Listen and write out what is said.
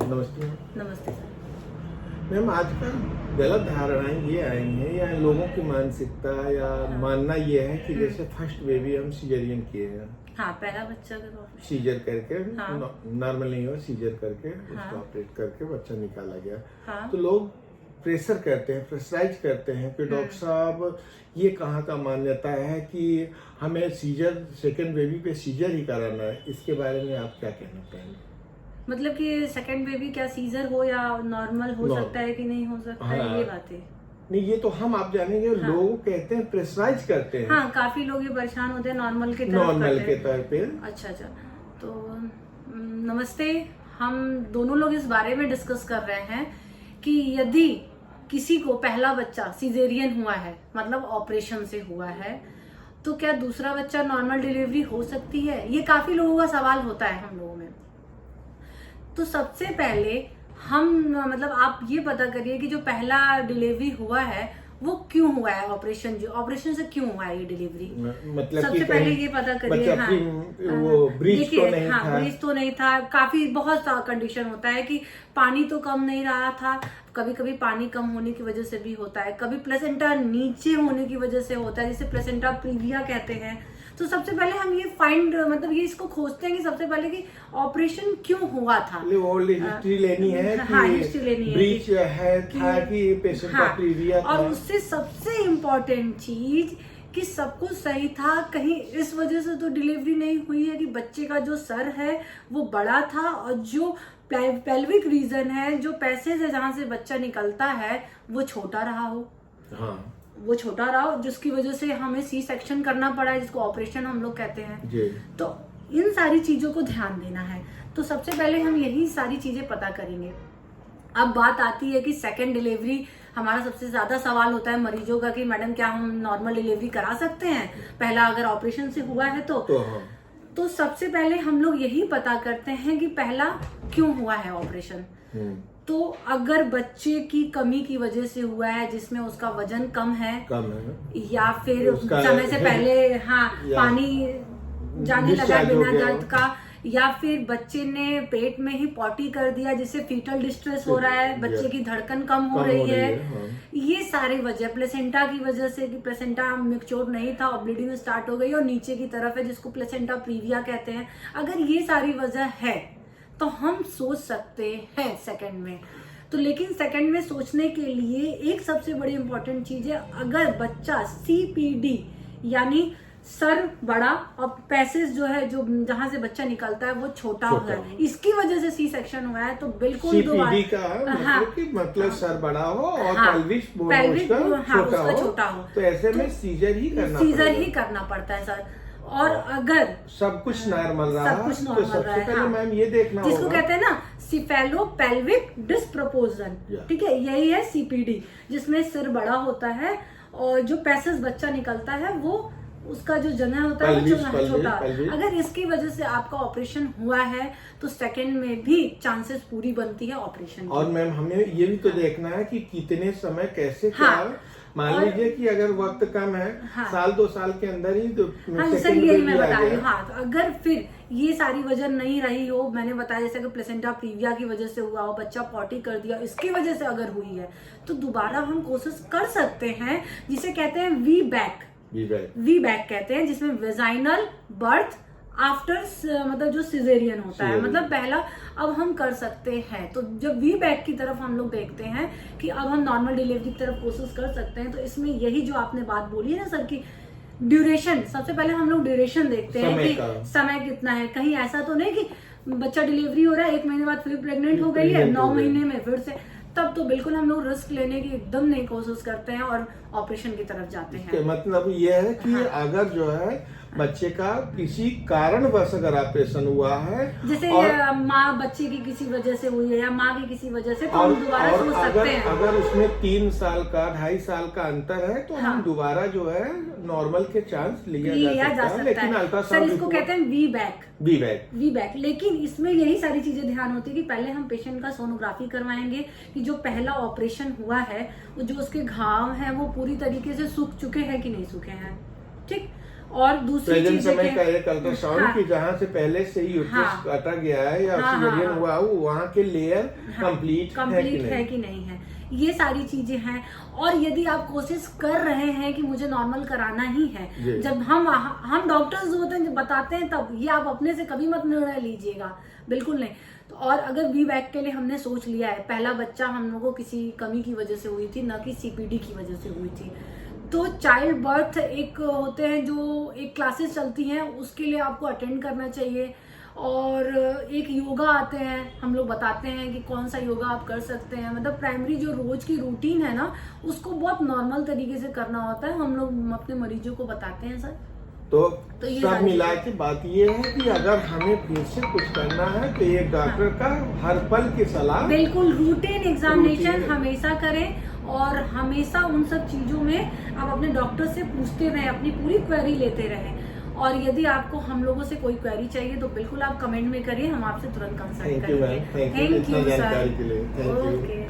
नमस्ते मैम। नमस्ते sir. Ma'am आजकल गलत धारणाएं ये आई हैं या लोगों की मानसिकता या मानना ये है कि जैसे फर्स्ट बेबी हम सीजरियन किए हैं, हाँ, पहला बच्चा का सीजर करके, हाँ। नॉर्मल नहीं हुआ, सीजर करके हाँ। उसको ऑपरेट करके बच्चा निकाला गया। हाँ। तो लोग प्रेशर करते हैं, प्रेशराइज करते हैं कि डॉक्टर साहब ये कहाँ का मान्यता है कि हमें सीजर, सेकेंड बेबी पे सीजर ही कराना है। इसके बारे में आप क्या कहना चाहेंगे? मतलब कि सेकंड बेबी क्या सीजर हो या नॉर्मल हो सकता है कि नहीं हो सकता है, हाँ। ये बात है। नहीं, ये तो आप जानेंगे। हाँ। लोग कहते हैं, प्रेशराइज करते हैं। हाँ, काफी लोग ये परेशान होते हैं नॉर्मल के तरफ नॉर्मल करते के हैं। तौर पे। अच्छा। तो नमस्ते। हम दोनों लोग इस बारे में डिस्कस कर रहे हैं कि यदि किसी को पहला बच्चा सिजेरियन हुआ है, मतलब ऑपरेशन से हुआ है, तो क्या दूसरा बच्चा नॉर्मल डिलीवरी हो सकती है? ये काफी लोगों का सवाल होता है हम लोगों में। तो सबसे पहले हम मतलब आप ये पता करिए कि जो पहला डिलीवरी हुआ है वो क्यों हुआ है, ऑपरेशन से क्यों हुआ है ये डिलीवरी। मतलब सबसे पहले ये पता करिए। हाँ, वो ब्रीच तो नहीं हाँ, था। ब्रीच तो नहीं था। काफी बहुत सा कंडीशन होता है कि पानी तो कम नहीं रहा था, कभी कभी पानी कम होने की वजह से भी होता है, कभी प्लेसेंटा नीचे होने की वजह से होता है, जिसे प्लेसेंटा प्रीविया कहते हैं। तो सबसे पहले हम ये मतलब ये इसको खोजते हैं कि सबसे पहले कि ऑपरेशन क्यों हुआ था। हिस्ट्री लेनी है कि हाँ, हिस्ट्री लेनी है ब्रीच है था कि पेशेंट का प्रीविया था। और उससे सबसे इम्पोर्टेंट चीज कि सब कुछ सही था, कहीं इस वजह से तो डिलीवरी नहीं हुई है कि बच्चे का जो सर है वो बड़ा था और जो पेल्विक रीजन है, जो पैसेज है जहां से बच्चा निकलता है, वो छोटा रहा हो। हाँ, वो छोटा रहा हो, जिसकी वजह से हमें सी सेक्शन करना पड़ा है, जिसको ऑपरेशन हम लोग कहते हैं जी। तो इन सारी चीजों को ध्यान देना है। तो सबसे पहले हम यही सारी चीजें पता करेंगे। अब बात आती है कि सेकेंड डिलीवरी, हमारा सबसे ज्यादा सवाल होता है मरीजों का कि मैडम क्या हम नॉर्मल डिलीवरी करा सकते हैं पहला अगर ऑपरेशन से हुआ है तो हाँ। तो सबसे पहले हम लोग यही पता करते हैं कि पहला क्यों हुआ है ऑपरेशन। तो अगर बच्चे की कमी की वजह से हुआ है, जिसमें उसका वजन कम है या फिर समय से पहले पानी जाने लगा बिना दर्द का, या फिर बच्चे ने पेट में ही पॉटी कर दिया जिससे फीटल डिस्ट्रेस हो रहा है, बच्चे की धड़कन कम हो रही है। ये सारी वजह प्लेसेंटा की वजह से कि प्लेसेंटा मैच्योर नहीं था और ब्लीडिंग स्टार्ट हो गई और नीचे की तरफ है जिसको प्लेसेंटा प्रीविया कहते हैं। अगर ये सारी वजह है तो हम सोच सकते हैं सेकंड में। तो लेकिन सेकंड में सोचने के लिए एक सबसे बड़ी इंपॉर्टेंट चीज है, अगर बच्चा सीपीडी यानी सर बड़ा और पैसेज जो है जो जहां से बच्चा निकलता है वो छोटा है, इसकी वजह से सी सेक्शन हुआ है, तो बिल्कुल सीपीडी का मतलब सर बड़ा हो और पेल्विक छोटा हो, तो ऐसे में सीजर ही करना पड़ता है सर। और अगर सब कुछ नॉर्मल रहा तो सबसे पहले मैम ये देखना जिसको कहते हैं ना सिफेलो पेल्विक डिस्प्रपोर्शन, ठीक है, यही है सीपीडी, जिसमें सिर बड़ा होता है और जो पैसेज बच्चा निकलता है वो उसका जो जगह होता है वो छोटा। अगर इसकी वजह से आपका ऑपरेशन हुआ है तो सेकंड में भी चांसेस पूरी बनती है ऑपरेशन। और मैम हमें ये भी तो देखना है कि कितने समय कैसे क्या। मान लीजिए कि अगर वक्त कम है, साल 2 साल के अंदर ही तो सर यही मैं बता रही हूँ। तो अगर फिर ये सारी वजह नहीं रही हो, मैंने बताया जैसे कि प्लेसेंटा प्रीविया की वजह से हुआ हो, बच्चा पॉटी कर दिया, इसकी वजह से अगर हुई है तो दोबारा हम कोशिश कर सकते हैं, जिसे कहते हैं वी बैक कहते हैं, जिसमें वेजाइनल बर्थ आफ्टर मतलब जो सिजेरियन होता है, मतलब पहला अब हम कर सकते हैं। तो जब वी बैक की तरफ हम लोग देखते हैं कि अब हम नॉर्मल डिलीवरी की तरफ कोशिश कर सकते हैं, तो इसमें यही जो आपने बात बोली है ना सर की ड्यूरेशन, सबसे पहले हम लोग ड्यूरेशन देखते हैं कि समय कितना है। कहीं ऐसा तो नहीं कि बच्चा डिलीवरी हो रहा है 1 महीने बाद फिर प्रेग्नेंट हो गई है, 9 महीने में फिर से, तब तो बिल्कुल हम लोग रिस्क लेने की एकदम नहीं कोशिश करते हैं और ऑपरेशन की तरफ जाते हैं। मतलब ये है कि अगर जो है बच्चे का किसी कारणवश अगर ऑपरेशन हुआ है, जैसे माँ बच्चे की किसी वजह से हुई है या माँ की किसी वजह से, तो हम दोबारा सोच सकते हैं। अगर उसमें 3 साल का 2.5 साल का अंतर है तो हम दोबारा जो है नॉर्मल के चांस लिया जा सकता है। लेकिन अल्ट्रासाउंड सर इसको कहते हैं वी बैक। लेकिन इसमें यही सारी चीजें ध्यान होती है कि पहले हम पेशेंट का सोनोग्राफी करवाएंगे कि जो पहला ऑपरेशन हुआ है जो उसके घाव है वो पूरी तरीके से सूख चुके हैं कि नहीं सूखे हैं, ठीक। और दूसरी प्रेजेंट चीज समय का एक अल्ट्रासाउंड हाँ, कि जहाँ से पहले से ही यूट्रस हाँ, काटा गया है या हाँ, सिजेरियन हाँ, हुआ हो, वहाँ के लेयर कंप्लीट है कि नहीं है, ये सारी चीजें हैं। और यदि आप कोशिश कर रहे हैं कि मुझे नॉर्मल कराना ही है, जब हम डॉक्टर्स होते हैं जब बताते हैं तब, ये आप अपने से कभी मत निर्णय लीजिएगा, बिल्कुल नहीं। तो और अगर वी बैक के लिए हमने सोच लिया है, पहला बच्चा हम लोगों को किसी कमी की वजह से हुई थी, न कि सीपीडी की वजह से हुई थी, तो चाइल्ड बर्थ एक होते हैं जो एक क्लासेस चलती हैं, उसके लिए आपको अटेंड करना चाहिए। और एक योगा आते हैं, हम लोग बताते हैं कि कौन सा योगा आप कर सकते हैं, मतलब प्राइमरी जो रोज की रूटीन है ना, उसको बहुत नॉर्मल तरीके से करना होता है, हम लोग अपने मरीजों को बताते हैं सर। तो सब मिला के बात ये है कि अगर हमें फिर से कुछ करना है तो एक डॉक्टर का हर पल की सलाह, बिल्कुल रूटीन एग्जामिनेशन हमेशा करें, और हमेशा उन सब चीजों में आप अपने डॉक्टर से पूछते रहें, अपनी पूरी क्वेरी लेते रहें। और यदि आपको हम लोगों से कोई क्वेरी चाहिए तो बिल्कुल आप कमेंट में करिए, हम आपसे तुरंत कंसल्ट करेंगे। Thank you sir. ओके।